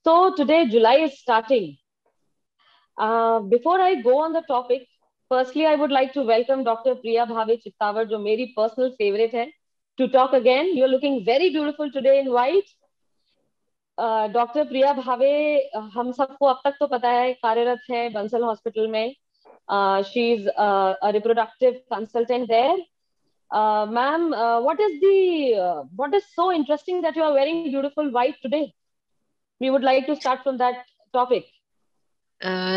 So today, July is starting. Before I go on the topic, firstly, I would like to welcome Dr. Priya Bhave Chittawar, जो मेरी personal favorite है, to talk again. You're looking very beautiful today in white. Doctor Priya Bhave, हम सबको अब तक तो पता है, कार्यरत है बंसल हॉस्पिटल में. She is a reproductive consultant there. Ma'am, what is so interesting that you are wearing beautiful white today? We would like to start from that topic.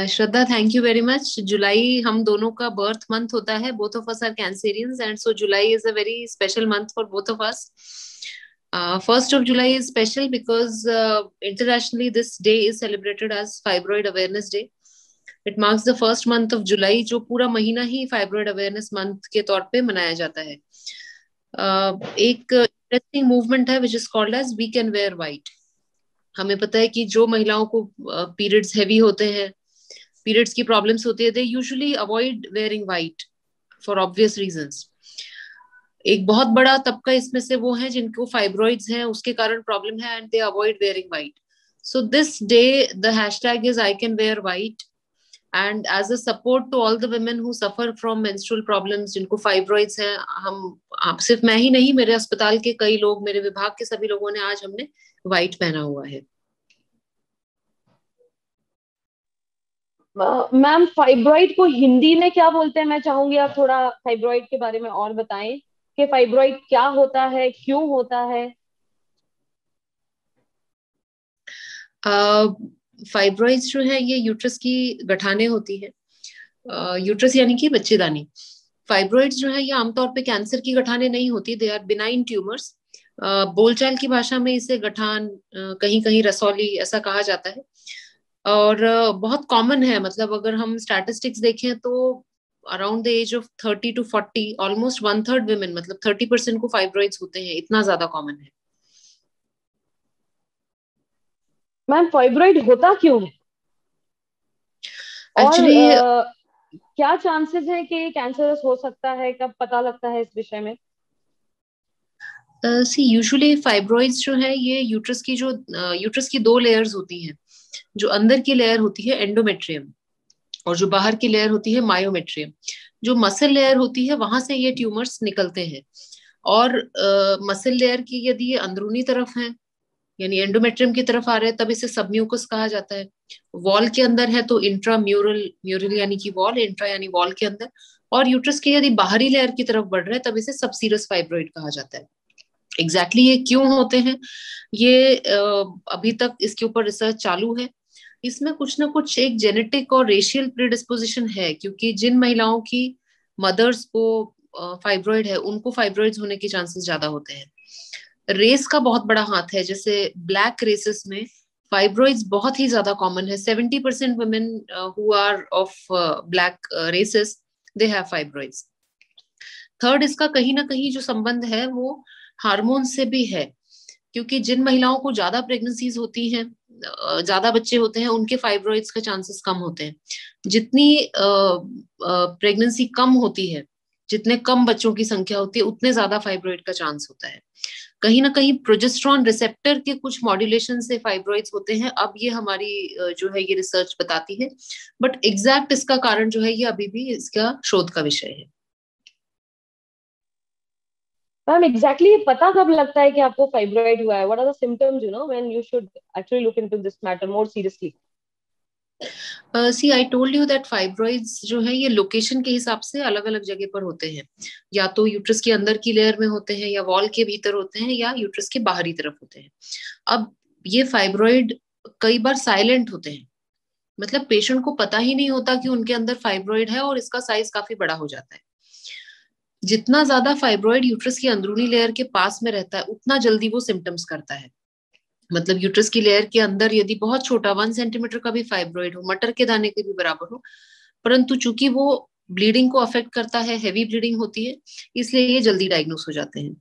Shraddha, thank you very much. जुलाई हम दोनों का birth month होता है. Both of us are Cancerians and so July is a very special month for both of us. First of July is special because internationally this day is celebrated as Fibroid Awareness Day. It marks the first month of July, जो पूरा महीना ही fibroid awareness month के तौर पे मनाया जाता है. एक इंटरेस्टिंग मूवमेंट है which is called as we can wear white. हमें पता है कि जो महिलाओं को पीरियड्स हैवी होते हैं, पीरियड्स की प्रॉब्लम्स होती है, they usually avoid wearing white for obvious reasons. एक बहुत बड़ा तबका इसमें से वो है जिनको फाइब्रॉइड्स हैं, उसके कारण प्रॉब्लम है, and they avoid wearing white. So this day the hashtag is I can wear white, and as a support to all the women who suffer from menstrual problems, जिनको फाइब्रॉइड्स हैं. आप सिर्फ मैं ही नहीं, मेरे अस्पताल के कई लोग, मेरे विभाग के सभी लोगों ने आज हमने व्हाइट पहना हुआ है. मैम, फाइब्रॉइड को हिंदी में क्या बोलते हैं? मैं चाहूंगी आप थोड़ा फाइब्रॉइड के बारे में और बताएं कि फाइब्रॉइड क्या होता है, क्यों होता है. फाइब्रॉइड्स जो है ये यूट्रस की गठाने होती है. यूट्रस यानी कि बच्चेदानी. फाइब्रॉइड्स जो है ये आमतौर पे कैंसर की गठाने नहीं होती, दे आर बिनाइन ट्यूमर्स. बोलचाल की भाषा में इसे गठान, कहीं कहीं रसौली ऐसा कहा जाता है, और बहुत कॉमन है. मतलब अगर हम स्टैटिस्टिक्स देखें तो around the age of 30 to 40 almost 1/3 women, मतलब 30% को फाइब्रॉइड्स होते हैं. इतना ज्यादा कॉमन है. मैम, फाइब्रॉइड होता क्यों है? और एक्चुअली क्या चांसेस हैं कि कैंसरस हो सकता है? कब पता लगता है इस विषय में? सी यूजुअली फाइब्रॉइड्स जो है ये यूट्रस की दो लेयर्स होती हैं. जो अंदर की लेयर होती है एंडोमेट्रियम, और जो बाहर की लेयर होती है मायोमेट्रियम. जो मसल लेयर होती है वहां से ये ट्यूमर्स निकलते हैं. और मसल लेयर की यदि ये अंदरूनी तरफ है, यानी एंडोमेट्रियम की तरफ आ रहे हैं, तब इसे सबम्यूकस कहा जाता है. वॉल के अंदर है तो इंट्राम्यूरल, म्यूरल यानी कि वॉल, इंट्रा यानी वॉल के अंदर. और यूट्रस के यदि बाहरी लेयर की तरफ बढ़ रहे हैं तब इसे सबसीरस फाइब्रॉइड कहा जाता है. एग्जैक्टली ये क्यों होते हैं, ये अभी तक इसके ऊपर रिसर्च चालू है. इसमें कुछ ना कुछ एक जेनेटिक और रेशियल प्रीडिस्पोजिशन है, क्योंकि जिन महिलाओं की मदर्स को फाइब्रॉइड है उनको फाइब्रॉइड्स होने के चांसेस ज्यादा होते हैं. रेस का बहुत बड़ा हाथ है. जैसे ब्लैक रेसेस में फाइब्रॉइड्स बहुत ही ज्यादा कॉमन है. 70% women who are of black races, they have fibroids. Third, इसका कहीं ना कहीं जो संबंध है वो हार्मोन से भी है, क्योंकि जिन महिलाओं को ज्यादा प्रेगनेंसीज होती हैं, ज्यादा बच्चे होते हैं, उनके फाइब्रॉइड्स का चांसेस कम होते हैं. जितनी प्रेगनेंसी कम होती है, जितने कम बच्चों की संख्या होती है, उतने ज्यादा फाइब्रॉइड का चांस होता है. कहीं ना कहीं प्रोजेस्टेरॉन रिसेप्टर के कुछ मॉड्यूलेशन से फाइब्रॉइड्स होते हैं. अब ये हमारी जो है ये रिसर्च बताती है, बट एग्जैक्ट इसका कारण जो है ये अभी भी इसका शोध का विषय है. मैम, एग्जैक्टली पता कब लगता है कि आपको फाइब्रॉइड हुआ है? What are the symptoms, when you should actually look into this matter more seriously? See I told you that fibroids जो है ये लोकेशन के हिसाब से अलग अलग जगह पर होते हैं. या तो यूट्रस के अंदर की लेयर में होते हैं, या वॉल के भीतर होते हैं, या यूट्रस के बाहरी तरफ होते हैं. अब ये फाइब्रॉइड कई बार साइलेंट होते हैं, मतलब पेशेंट को पता ही नहीं होता कि उनके अंदर फाइब्रॉइड है, और इसका साइज काफी बड़ा हो जाता है. जितना ज्यादा फाइब्रॉइड यूट्रस की अंदरूनी लेयर के पास में रहता है, उतना जल्दी वो सिम्टम्स करता है. मतलब यूट्रस की लेयर के अंदर यदि बहुत छोटा 1 सेंटीमीटर का भी फाइब्रॉइड हो, मटर के दाने के भी बराबर हो, परंतु चूंकि वो ब्लीडिंग को अफेक्ट करता है, हैवी ब्लीडिंग होती है, इसलिए ये जल्दी डायग्नोस हो जाते हैं.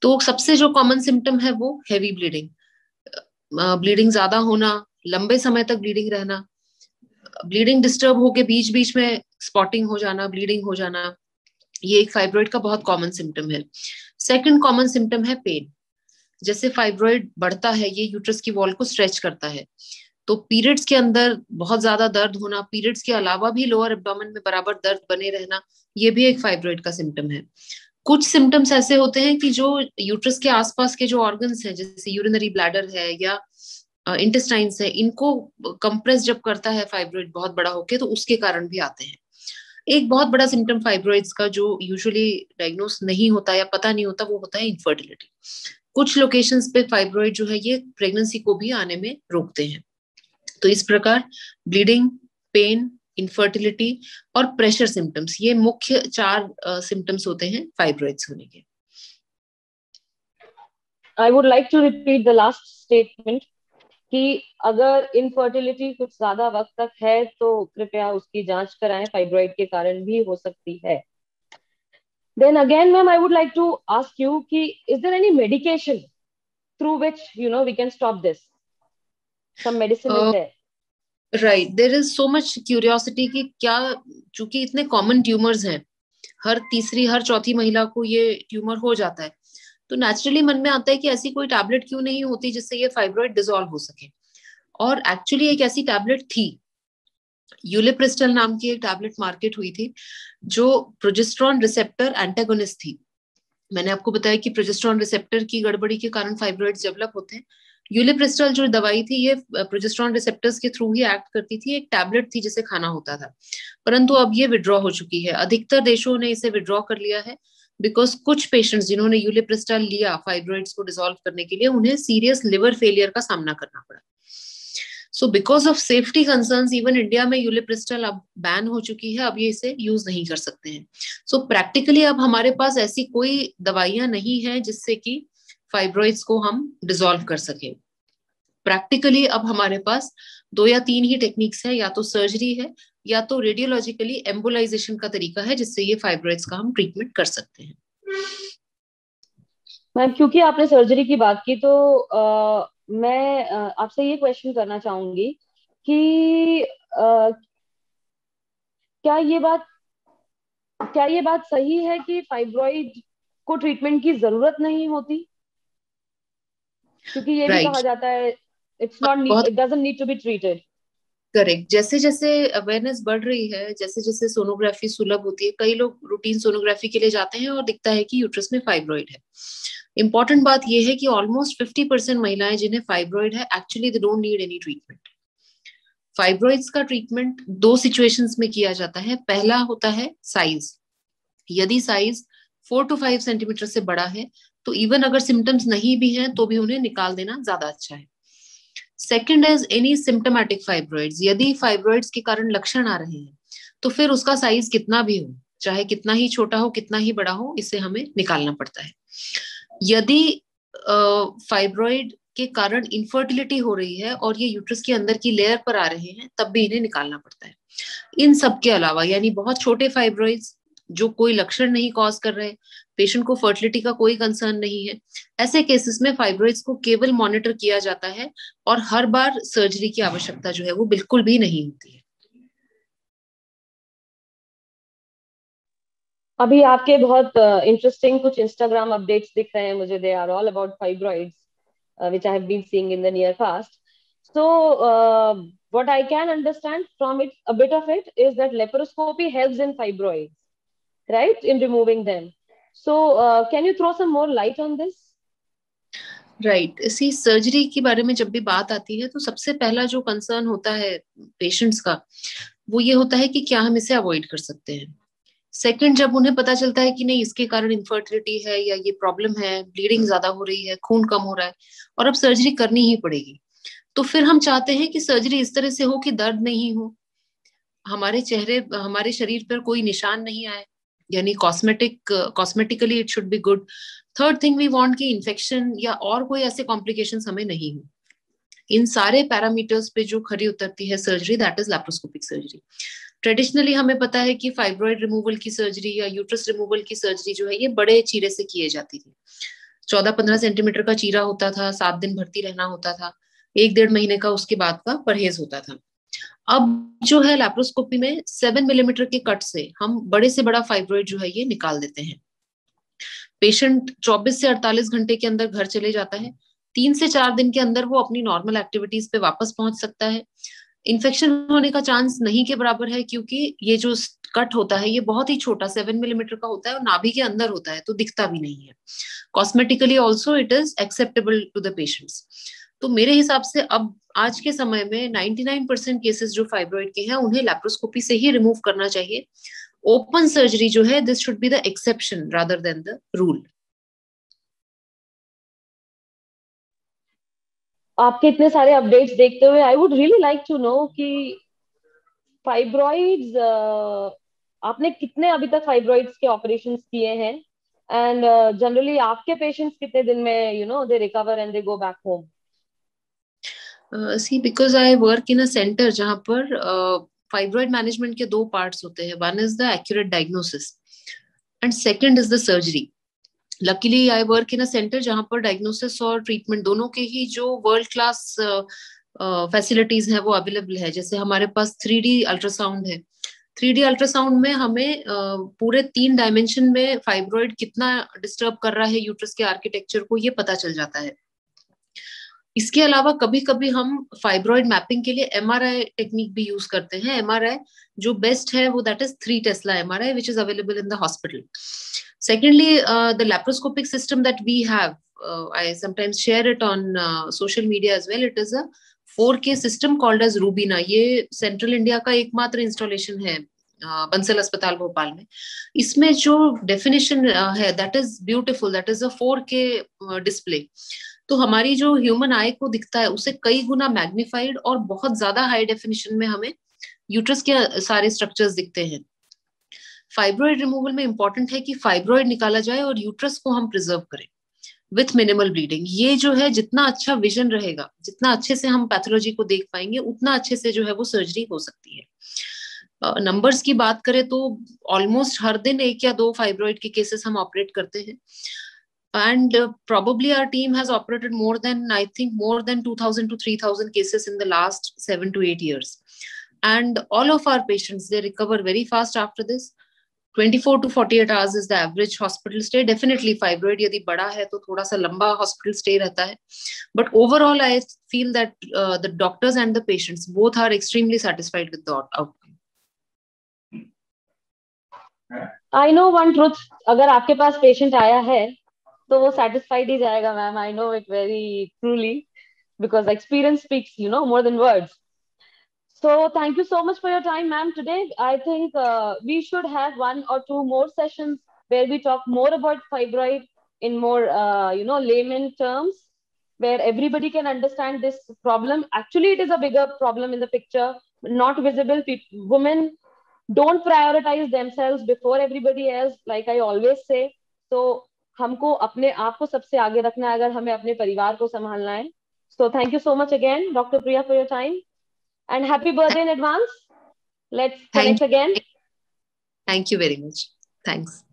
तो सबसे जो कॉमन सिम्टम है वो हैवी ब्लीडिंग, ब्लीडिंग ज्यादा होना, लंबे समय तक ब्लीडिंग रहना, ब्लीडिंग डिस्टर्ब होके बीच बीच में स्पॉटिंग हो जाना, ब्लीडिंग हो जाना, ये एक फाइब्रॉइड का बहुत कॉमन सिम्टम है. सेकंड कॉमन सिम्टम है पेन. जैसे फाइब्रॉइड बढ़ता है ये यूट्रस की वॉल को स्ट्रेच करता है, तो पीरियड्स के अंदर बहुत ज्यादा दर्द होना, पीरियड्स के अलावा भी लोअर एब्डोमेन में बराबर दर्द बने रहना, ये भी एक फाइब्रॉइड का सिम्टम है। कुछ सिम्टम्स ऐसे होते हैं कि जो यूट्रस के आसपास के जो ऑर्गन्स हैं, जैसे यूरिनरी ब्लैडर है या इंटेस्टाइन्स है, इनको कंप्रेस जब करता है फाइब्रॉइड बहुत बड़ा होके, तो उसके कारण भी आते हैं। एक बहुत बड़ा सिम्टम फाइब्रॉइड्स का जो यूजुअली डायग्नोस नहीं होता या पता नहीं होता, वो होता है इनफर्टिलिटी। कुछ लोकेशंस पे फाइब्रॉइड जो है ये प्रेगनेंसी को भी आने में रोकते हैं। तो इस प्रकार ब्लीडिंग, पेन, इनफर्टिलिटी और प्रेशर सिम्टम्स, ये मुख्य 4 सिम्टम्स होते हैं फाइब्रॉइड्स होने के। I would like to repeat the last statement कि अगर इनफर्टिलिटी कुछ ज्यादा वक्त तक है तो कृपया उसकी जांच कराएं, फाइब्रॉइड के कारण भी हो सकती है। Then again, ma'am, I would like to ask you कि is there any medication through which we can stop this? Some medicine is there? Right, there is so much curiosity कि क्या, चूंकि इतने कॉमन ट्यूमर्स हैं, हर तीसरी हर चौथी महिला को ये ट्यूमर हो जाता है, तो नेचुरली मन में आता है कि ऐसी कोई टैबलेट क्यों नहीं होती जिससे ये फाइब्रॉइड डिसॉल्व हो सके। और एक्चुअली एक ऐसी टैबलेट थी, यूलिप्रिस्टल नाम की एक टैबलेट मार्केट हुई थी, जो प्रोजेस्टेरॉन रिसेप्टर एंटागोनिस्ट थी। मैंने आपको बताया कि प्रोजेस्टेरॉन रिसेप्टर की गड़बड़ी के कारण फाइब्रॉइड्स डेवलप होते हैं। यूलिप्रिस्टल जो दवाई थी ये प्रोजेस्टेरॉन रिसेप्टर्स के थ्रू ही एक्ट करती थी, एक टैबलेट थी जिसे खाना होता था, परंतु अब ये विड्रॉ हो चुकी है। अधिकतर देशों ने इसे विड्रॉ कर लिया है, बिकॉज कुछ पेशेंट्स जिन्होंने यूलिप्रिस्टल लिया फाइब्रॉइड्स को डिसॉल्व करने के लिए, उन्हें सीरियस लिवर फेलियर का सामना करना पड़ा। So because of safety concerns, even India में यूलिप्रिस्टल अब बैन हो चुकी है, अब ये इसे यूज नहीं कर सकते हैं। सो प्रैक्टिकली अब हमारे पास ऐसी कोई दवाइयां नहीं है जिससे कि फाइब्रॉइड्स को हम डिसॉल्व कर सके। प्रैक्टिकली अब हमारे पास 2 या 3 ही टेक्निक्स है, या तो सर्जरी है या तो रेडियोलॉजिकली एम्बोलाइजेशन का तरीका है, जिससे ये फाइब्रॉइड्स का हम ट्रीटमेंट कर सकते हैं। मैम, क्योंकि आपने सर्जरी की बात की तो मैं आपसे ये क्वेश्चन करना चाहूंगी कि क्या ये बात क्या ये बात सही है कि फाइब्रॉइड को ट्रीटमेंट की जरूरत नहीं होती? क्योंकि ये भी राइट, कहा जाता है इट्स नॉट नीड, बहुत it doesn't need to be treated. Correct. जैसे जैसे अवेयरनेस बढ़ रही है, जैसे जैसे सोनोग्राफी सुलभ होती है, कई लोग रूटीन सोनोग्राफी के लिए जाते हैं और दिखता है कि यूट्रस में फाइब्रॉइड है। इंपॉर्टेंट बात यह है कि ऑलमोस्ट 50% महिलाएं जिन्हें फाइब्रॉइड है, actually they don't need any treatment. Fibroids का ट्रीटमेंट 2 सिचुएशंस में किया जाता है। पहला होता है साइज। यदि साइज 4 to 5 सेंटीमीटर से बड़ा है, तो इवन अगर सिम्टम्स नहीं भी हैं तो भी उन्हें निकाल देना ज्यादा अच्छा है। Second is any symptomatic fibroids. यदि फाइब्रॉइड्स के कारण लक्षण आ रहे हैं, तो फिर उसका साइज कितना भी हो, चाहे कितना ही छोटा हो कितना ही बड़ा हो, इसे हमें निकालना पड़ता है। यदि फाइब्रॉइड के कारण इनफर्टिलिटी हो रही है और ये यूट्रस के अंदर की लेयर पर आ रहे हैं, तब भी इन्हें निकालना पड़ता है। इन सब के अलावा, यानी बहुत छोटे फाइब्रॉइड्स जो कोई लक्षण नहीं कॉज कर रहे, पेशेंट को फर्टिलिटी का कोई कंसर्न नहीं है, ऐसे केसेस में फाइब्रॉइड्स को केवल मॉनिटर किया जाता है और हर बार सर्जरी की आवश्यकता जो है वो बिल्कुल भी नहीं होती है। अभी आपके बहुत इंटरेस्टिंग कुछ इंस्टाग्राम अपडेट्स दिख रहे हैं मुझे, they are all about fibroids which I have been seeing in the near past. So, what I can understand from it, a bit of it, is that laparoscopy helps in fibroids, right? In removing them. So, can you throw some more light on this? Right, इसी surgery के बारे में जब भी बात आती है तो सबसे पहला जो कंसर्न होता है पेशेंट्स का, वो ये होता है कि क्या हम इसे अवॉइड कर सकते हैं। सेकंड, जब उन्हें पता चलता है कि नहीं, इसके कारण इनफर्टिलिटी है या ये प्रॉब्लम है, ब्लीडिंग ज्यादा हो रही है, खून कम हो रहा है और अब सर्जरी करनी ही पड़ेगी, तो फिर हम चाहते हैं कि सर्जरी इस तरह से हो कि दर्द नहीं हो, हमारे शरीर पर कोई निशान नहीं आए, यानी cosmetically it should be good. Third thing, we want कि इन्फेक्शन या और कोई ऐसे कॉम्प्लिकेशंस हमें नहीं हो। इन सारे पैरामीटर्स पे जो खरी उतरती है surgery, that is laparoscopic surgery. Traditionally हमें पता है कि फाइब्रॉइड रिमूवल की सर्जरी या यूट्रस रिमूवल की सर्जरी जो है ये बड़े चीरे से किए जाती थी। 14-15 सेंटीमीटर का चीरा होता था, 7 दिन भर्ती रहना होता था, 1-1.5 महीने का उसके बाद का परहेज होता था। अब जो है लैप्रोस्कोपी में 7 मिलीमीटर के कट से हम बड़े से बड़ा फाइब्रॉइड जो है ये निकाल देते हैं। पेशेंट 24 से 48 घंटे के अंदर घर चले जाता है, 3 से 4 दिन के अंदर वो अपनी नॉर्मल एक्टिविटीज पे वापस पहुंच सकता है। इन्फेक्शन होने का चांस नहीं के बराबर है, क्योंकि ये जो कट होता है ये बहुत ही छोटा 7 मिलीमीटर का होता है और नाभि के अंदर होता है, तो दिखता भी नहीं है। Cosmetically also it is acceptable to the patients. तो मेरे हिसाब से अब आज के समय में 99% केसेस जो फाइब्रॉइड के हैं उन्हें लैप्रोस्कोपी से ही रिमूव करना चाहिए। ओपन सर्जरी जो है this should be the exception rather than the rule. आपके इतने सारे अपडेट्स देखते हुए I would really like to know कि फाइब्रॉइड्स, आपने कितने अभी तक फाइब्रॉइड्स के ऑपरेशंस किए हैं, एंड जनरली आपके पेशेंट्स कितने दिन में they recover and they go back home? See because I work in a centre जहां पर फाइब्रॉइड मैनेजमेंट के दो पार्ट्स होते हैं, one is the accurate diagnosis and second is the surgery. Luckily I work in a centre जहां पर diagnosis और treatment दोनों के ही जो वर्ल्ड क्लास फैसिलिटीज है वो अवेलेबल है। जैसे हमारे पास 3D अल्ट्रासाउंड है। 3D अल्ट्रासाउंड में हमें पूरे 3 डायमेंशन में फाइब्रॉइड कितना डिस्टर्ब कर रहा है यूट्रस के आर्किटेक्चर को ये पता चल जाता है। इसके अलावा कभी कभी हम फाइब्रॉइड मैपिंग के लिए MRI टेक्निक भी यूज करते हैं। MRI जो बेस्ट है वो that is 3 Tesla MRI which is available in the hospital. Secondly the laparoscopic system that we have, I sometimes share it on social media as well. It is a 4K system called as Rubina. ये central India का एकमात्र installation है बंसल अस्पताल भोपाल में। इसमें जो definition है that is beautiful, that is a 4K display. तो हमारी जो ह्यूमन आई को दिखता है उसे कई गुना मैग्निफाइड और बहुत ज्यादा हाई डेफिनेशन में हमें यूट्रस के सारे स्ट्रक्चर्स दिखते हैं। फाइब्रॉइड रिमूवल में इंपॉर्टेंट है कि फाइब्रॉइड निकाला जाए और यूट्रस को हम प्रिजर्व करें विथ मिनिमल ब्लीडिंग। ये जो है जितना अच्छा विजन रहेगा, जितना अच्छे से हम पैथोलॉजी को देख पाएंगे, उतना अच्छे से जो है वो सर्जरी हो सकती है। नंबर्स की बात करें तो ऑलमोस्ट हर दिन 1 या 2 फाइब्रॉइड के केसेस हम ऑपरेट करते हैं। And probably our team has operated more than, I think, more than 2,000 to 3,000 cases in the last 7 to 8 years. And all of our patients, they recover very fast after this. 24 to 48 hours is the average hospital stay. Definitely fibroid यदि बड़ा है तो थोड़ा सा लंबा hospital stay रहता है. But overall, I feel that the doctors and the patients both are extremely satisfied with the outcome. I know one truth, अगर आपके पास पेशेंट आया है तो वो satisfied ही जाएगा ma'am. I know it very truly because experience speaks, more than words. So thank you so much for your time, ma'am, today. I think we should have 1 or 2 more sessions where we talk more about fibroid in more, layman terms, where everybody can understand this problem. Actually, it is a bigger problem in the picture, not visible. Women don't prioritize themselves before everybody else, like I always say. So हमको अपने आप को सबसे आगे रखना है अगर हमें अपने परिवार को संभालना है. So thank you so much again, Dr. Priya, for your time. And happy birthday in advance. Let's connect again. Thank you very much. Thanks.